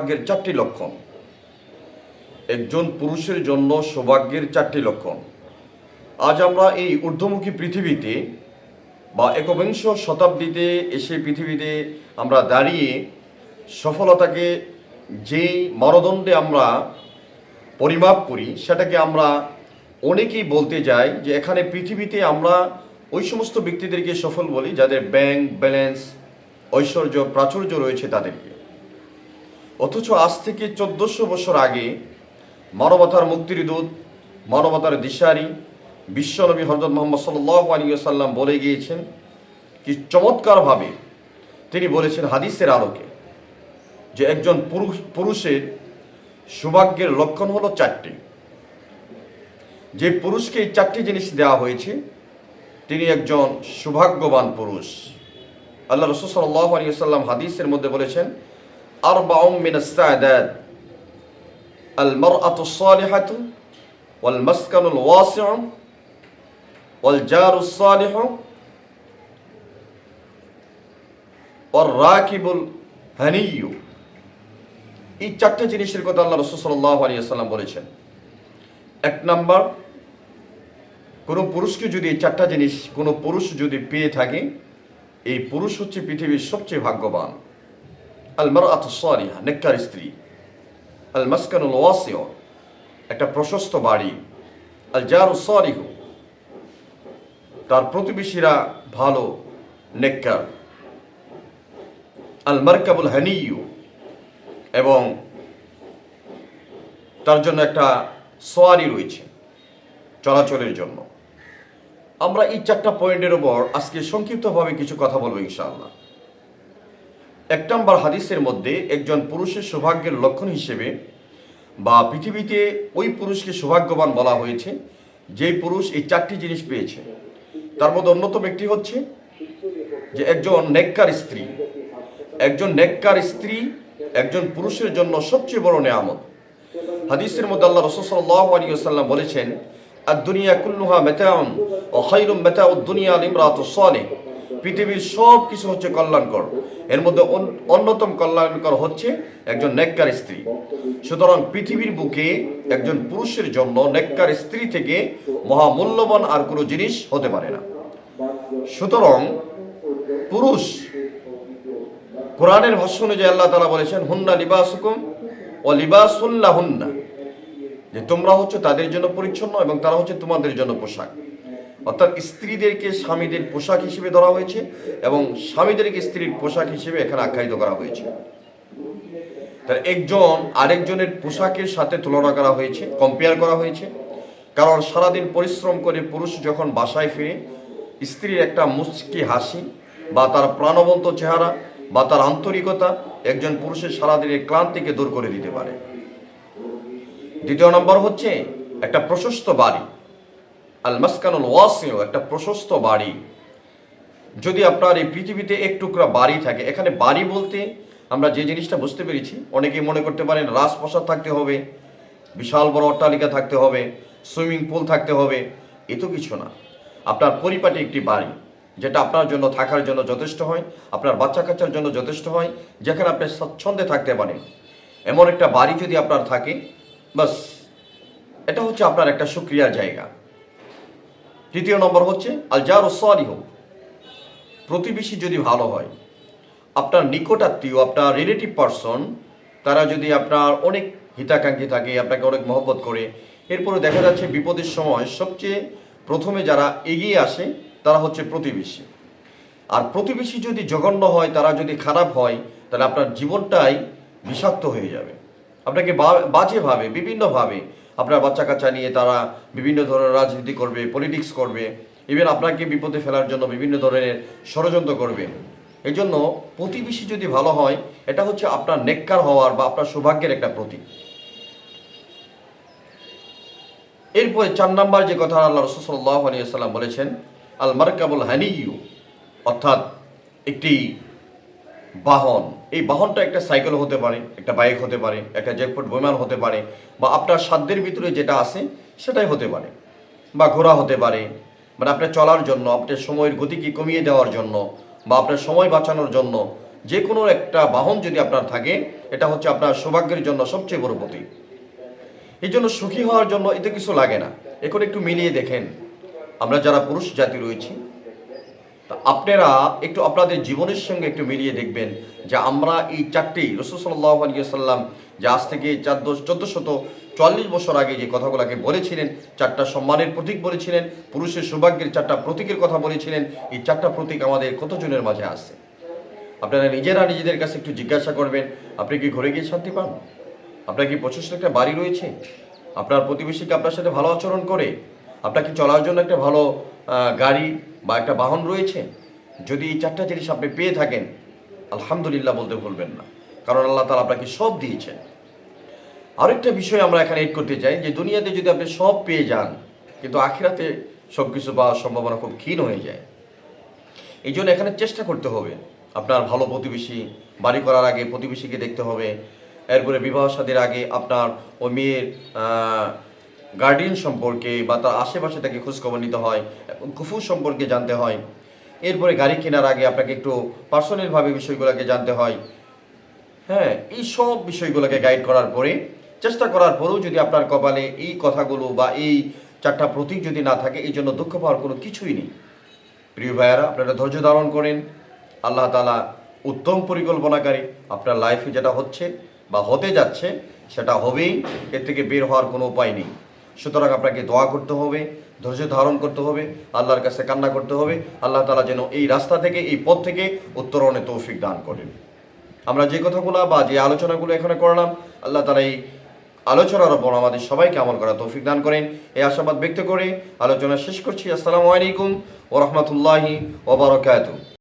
সৌভাগ্যের 4টি লক্ষণ। একজন পুরুষের জন্য সৌভাগ্যের 4টি লক্ষণ। আজ আমরা এই ঊর্ধ্বমুখী পৃথিবীতে বা একবিংশ শতাব্দীতে এসে পৃথিবীতে আমরা দাঁড়িয়ে সফলতাকে যেই মানদণ্ডে আমরা পরিমাপ করি, সেটাকে আমরা অনেকেই বলতে যাই যে এখানে পৃথিবীতে আমরা ওই সমস্ত ব্যক্তিদেরকে সফল বলি যাদের ব্যাংক ব্যালেন্স, ঐশ্বর্য, প্রাচুর্য রয়েছে তাদেরকে। অথচ আজ থেকে 1400 বছর আগে মানবতার মুক্তির দূত, মানবতার দিশারি বিশ্বনবী হযরত মুহাম্মদ সাল্লাল্লাহু আলাইহি ওয়াসাল্লাম বলে গিয়েছেন, কি চমৎকারভাবে তিনি বলেছেন হাদিসের আলোকে, যে একজন পুরুষের সৌভাগ্যের লক্ষণ হলো 4টি। যে পুরুষকে এই 4টি জিনিস দেওয়া হয়েছে তিনি একজন সৌভাগ্যবান পুরুষ। আল্লাহ রাসূল সাল্লাল্লাহু আলাইহি ওয়াসাল্লাম হাদিসের মধ্যে বলেছেন, আরবাউম মিনাস সাআদাত আল মারআতুস সালিহাতু ওয়াল মাসকানুল ওয়াসিউ ওয়াল জারুস সালিহু ওয়ার রাকিবুল হানিয়্যু। এই 4টি জিনিসের কথা আল্লাহ রাসূল সাল্লাল্লাহু আলাইহি ওয়াসাল্লাম বলেছেন। 1 নাম্বার, কোনো পুরুষকে যদি এই 4টা জিনিস কোনো পুরুষ যদি পেয়ে থাকে, এই পুরুষ হচ্ছে পৃথিবীর সবচেয়ে ভাগ্যবান। আল মারআতুস সালিহা, নেককার স্ত্রী। আল মাসকানুল ওয়াসিউ, একটা প্রশস্ত বাড়ি। আল জারুস সালিহু, তার প্রতিবেশীরা ভালো, নেককার। আল মারকাবুল হানিয়্যু, এবং তার জন্য একটা সোয়ারি রয়েছে চলাচলের জন্য। আমরা এই 4টা পয়েন্টের উপর আজকে সংক্ষিপ্তভাবে কিছু কথা বলবো ইনশাআল্লাহ। 1 নম্বর হাদিসের মধ্যে একজন পুরুষের সৌভাগ্যের লক্ষণ হিসেবে বা পৃথিবীতে ওই পুরুষকে সৌভাগ্যবান বলা হয়েছে যেই পুরুষ এই 4টি জিনিস পেয়েছে। তার মধ্যে অন্যতম একটি হচ্ছে যে একজন নেককার স্ত্রী। একজন নেককার স্ত্রী একজন পুরুষের জন্য সবচেয়ে বড় নেয়ামত। হাদিসের মধ্যে আল্লাহ রাসূল সাল্লাল্লাহু আলাইহি ওয়াসাল্লাম বলেছেন, আদ-দুনিয়া কুল্লুহা মাতাউন ওয়া খায়রুম মাতাউদ দুনিয়া লিমরাতুস সালিহ। পৃথিবীর সব কিছু হচ্ছে কল্যাণকর, এর মধ্যে অন্যতম কল্যাণকর হচ্ছে একজন নেককার স্ত্রী। সুতরাং পৃথিবীর বুকে একজন পুরুষের জন্য নেককার স্ত্রী থেকে মহামূল্যবান আর কোনো জিনিস হতে পারে না। সুতরাং পুরুষ, কোরআনের ভাষ্য অনুযায়ী আল্লাহ তাআলা বলেছেন, হুন্না লিবাসুকুম ওয়া লিবাসুল লাহুন্না, যে তোমরা হচ্ছে তাদের জন্য পরিচ্ছন্ন এবং তারা হচ্ছে তোমাদের জন্য পোশাক। অর্থাৎ স্ত্রীদেরকে স্বামীদের পোশাক হিসেবে ধরা হয়েছে এবং স্বামীদেরকে স্ত্রীর পোশাক হিসেবে এখানে আখ্যায়িত করা হয়েছে। তার একজন আরেকজনের পোশাকের সাথে তুলনা করা হয়েছে, কম্পেয়ার করা হয়েছে। কারণ সারাদিন পরিশ্রম করে পুরুষ যখন বাসায় ফিরে, স্ত্রীর একটা মুচকি হাসি বা তার প্রাণবন্ত চেহারা বা তার আন্তরিকতা একজন পুরুষের সারাদিনের ক্লান্তিকে দূর করে দিতে পারে। 2 নম্বর হচ্ছে একটা প্রশস্ত বাড়ি। আল মাসকানুল ওয়াসিউ, একটা প্রশস্ত বাড়ি। যদি আপনার এই পৃথিবীতে এক টুকরা বাড়ি থাকে, এখানে বাড়ি বলতে আমরা যে জিনিসটা বুঝতে পেরেছি, অনেকেই মনে করতে পারেন রাজপ্রাসাদ থাকতে হবে, বিশাল বড় অট্টালিকা থাকতে হবে, সুইমিং পুল থাকতে হবে। এ তো কিছু না। আপনার পরিপাটি একটি বাড়ি, যেটা আপনার জন্য থাকার জন্য যথেষ্ট হয়, আপনার বাচ্চা কাচ্চার জন্য যথেষ্ট হয়, যেখানে আপনি স্বচ্ছন্দে থাকতে পারেন, এমন একটা বাড়ি যদি আপনার থাকে, বাস এটা হচ্ছে আপনার একটা শুকরিয়ার জায়গা। 3 নম্বর হচ্ছে আল জারুস সালিহ, প্রতিবেশী যদি ভালো হয়, আপনার নিকটাত্মীয়, আপনার রিলেটিভ পারসন, তারা যদি আপনার অনেক হিতাকাঙ্ক্ষী থাকে, আপনাকে অনেক মহব্বত করে, এরপরে দেখা যাচ্ছে বিপদের সময় সবচেয়ে প্রথমে যারা এগিয়ে আসে তারা হচ্ছে প্রতিবেশী। আর প্রতিবেশী যদি জঘন্য হয়, তারা যদি খারাপ হয়, তাহলে আপনার জীবনটাই বিষাক্ত হয়ে যাবে। আপনাকে বাজেভাবে, বিভিন্নভাবে আপনার বাচ্চা কাচ্চা নিয়ে তারা বিভিন্ন ধরনের রাজনীতি করবে, পলিটিক্স করবে, ইভেন আপনাকে বিপদে ফেলার জন্য বিভিন্ন ধরনের ষড়যন্ত্র করবে। এই জন্য প্রতিবেশী যদি ভালো হয়, এটা হচ্ছে আপনার নেককার হওয়ার বা আপনার সৌভাগ্যের একটা প্রতীক। এরপরে 4 নম্বর যে কথা আল্লাহ রাসূল সাল্লাল্লাহু আলাইহি ওয়াসাল্লাম বলেছেন, আল মারকাবুল হানিয়্যু, অর্থাৎ একটি বাহন। এই বাহনটা একটা সাইকেল হতে পারে, একটা বাইক হতে পারে, একটা জেটপট বিমান হতে পারে, বা আপনার সাধ্যের ভিতরে যেটা আছে সেটাই হতে পারে, বা ঘোড়া হতে পারে। মানে আপনার চলার জন্য, আপনার সময়ের গতিকে কমিয়ে দেওয়ার জন্য বা আপনার সময় বাঁচানোর জন্য যে কোনো একটা বাহন যদি আপনার থাকে, এটা হচ্ছে আপনার সৌভাগ্যের জন্য সবচেয়ে বড় প্রতীক। এই জন্য সুখী হওয়ার জন্য এতে কিছু লাগে না। এখন একটু মিলিয়ে দেখেন, আমরা যারা পুরুষ জাতি রয়েছি, তা আপনারা একটু আপনাদের জীবনের সঙ্গে একটু মিলিয়ে দেখবেন যে আমরা এই চারটি রাসূল সাল্লাল্লাহু আলাইহি ওয়াসাল্লাম যে আজ থেকে 1444 বছর আগে যে কথাগুলোকে বলেছিলেন, চারটা সম্মানের প্রতীক বলেছিলেন, পুরুষের সৌভাগ্যের চারটা প্রতীকের কথা বলেছিলেন, এই চারটা প্রতীক আমাদের কতজনের মাঝে আছে? আপনারা নিজেরা নিজেদের কাছে একটু জিজ্ঞাসা করবেন, আপনি কি ঘরে গিয়ে শান্তি পান? আপনার কি প্রশস্ত একটা বাড়ি রয়েছে? আপনার প্রতিবেশীকে আপনার সাথে ভালো আচরণ করে? আপনার কি চলার জন্য একটা ভালো গাড়ি বা একটা বাহন রয়েছে? যদি এই চারটা জিনিস আপনি পেয়ে থাকেন, আলহামদুলিল্লাহ বলতে ভুলবেন না, কারণ আল্লাহ তাআলা আপনাকে সব দিয়েছেন। আরেকটা বিষয় আমরা এখানে এড করতে চাই যে দুনিয়াতে যদি আপনি সব পেয়ে যান, কিন্তু আখিরাতে সব কিছু পাওয়ার সম্ভাবনা খুব ক্ষীণ হয়ে যায়। এই জন্য এখানে চেষ্টা করতে হবে, আপনার ভালো প্রতিবেশী, বাড়ি করার আগে প্রতিবেশীকে দেখতে হবে। এরপরে বিবাহ শাদীর আগে আপনার ওই মেয়ের গার্ডিয়ান সম্পর্কে বা তার আশেপাশে থেকে খোঁজখবর নিতে হয় এবং কুফু সম্পর্কে জানতে হয়। এরপরে গাড়ি কেনার আগে আপনাকে একটু পার্সোনালভাবে বিষয়গুলোকে জানতে হয়। হ্যাঁ, এই সব বিষয়গুলোকে গাইড করার পরে, চেষ্টা করার পরেও যদি আপনার কপালে এই কথাগুলো বা এই চারটা প্রতীক যদি না থাকে, এই জন্য দুঃখ পাওয়ার কোনো কিছুই নেই। প্রিয় ভাইয়ারা, আপনারা ধৈর্য ধারণ করেন। আল্লাহ তাআলা উত্তম পরিকল্পনাকারী। আপনার লাইফে যেটা হচ্ছে বা হতে যাচ্ছে সেটা হবেই, এর থেকে বের হওয়ার কোনো উপায় নেই। সুতরাং আপনাকে দোয়া করতে হবে, ধৈর্য ধারণ করতে হবে, আল্লাহর কাছে কান্না করতে হবে, আল্লাহ তাআলা যেন এই রাস্তা থেকে, এই পথ থেকে উত্তরণে তৌফিক দান করেন। আমরা যে কথাগুলো বা যে আলোচনাগুলো এখানে করলাম, আল্লাহ তাআলা এই আলোচনার ওপর আমাদের সবাইকে আমল করা তৌফিক দান করেন, এই আশাবাদ ব্যক্ত করে আলোচনা শেষ করছি। আসসালামু আলাইকুম ওয়া রাহমাতুল্লাহি ওয়া বারাকাতুহু।